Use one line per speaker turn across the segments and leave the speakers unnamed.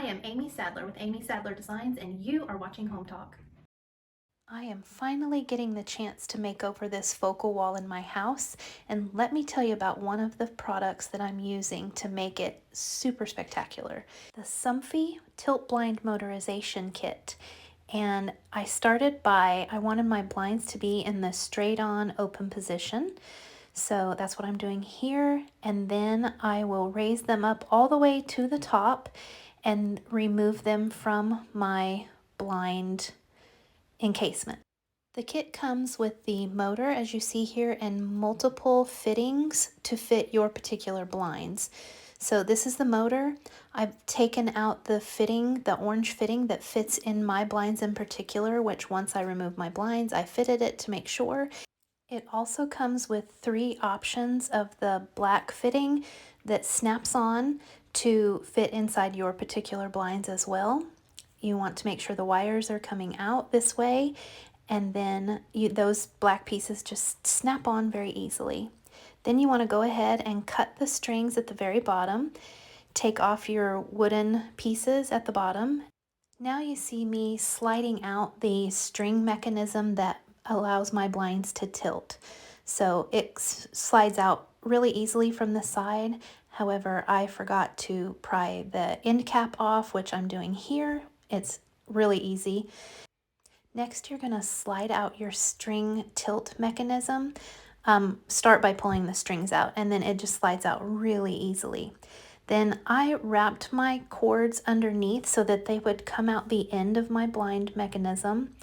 I am Amy Sadler with Amy Sadler Designs, and you are watching Home Talk. I am finally getting the chance to make over this focal wall in my house, and let me tell you about one of the products that I'm using to make it super spectacular. The Somfy Tilt Blind Motorization Kit. And I wanted my blinds to be in the straight on open position. So that's what I'm doing here. And then I will raise them up all the way to the top and remove them from my blind encasement. The kit comes with the motor, as you see here, and multiple fittings to fit your particular blinds. So this is the motor. I've taken out the fitting, the orange fitting that fits in my blinds in particular, which once I remove my blinds, I fitted it to make sure. It also comes with 3 options of the black fitting that snaps on to fit inside your particular blinds as well. You want to make sure the wires are coming out this way, and then those black pieces just snap on very easily. Then you want to go ahead and cut the strings at the very bottom, take off your wooden pieces at the bottom. Now you see me sliding out the string mechanism that allows my blinds to tilt. So it slides out really easily from the side. However, I forgot to pry the end cap off, which I'm doing here. It's really easy. Next, you're going to slide out your string tilt mechanism. Start by pulling the strings out, and then it just slides out really easily. Then I wrapped my cords underneath so that they would come out the end of my blind mechanism.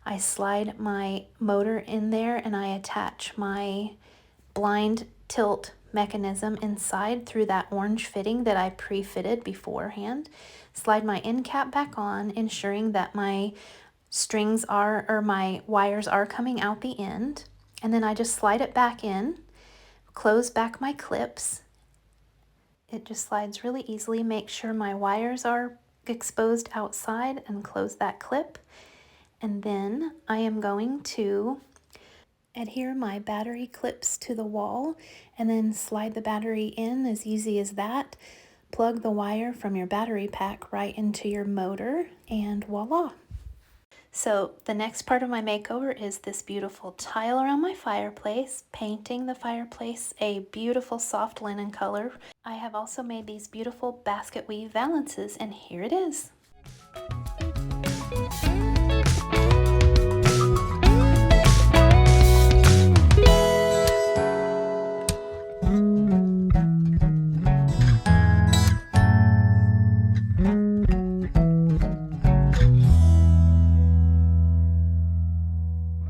I slide my motor in there and I attach my blind tilt mechanism inside through that orange fitting that I pre-fitted beforehand. Slide my end cap back on, ensuring that my my wires are coming out the end. And then I just slide it back in, close back my clips. It just slides really easily. Make sure my wires are exposed outside and close that clip. And then I am going to adhere my battery clips to the wall and then slide the battery in as easy as that. Plug the wire from your battery pack right into your motor, and voila. So the next part of my makeover is this beautiful tile around my fireplace, painting the fireplace a beautiful soft linen color. I have also made these beautiful basket weave valances, and here it is.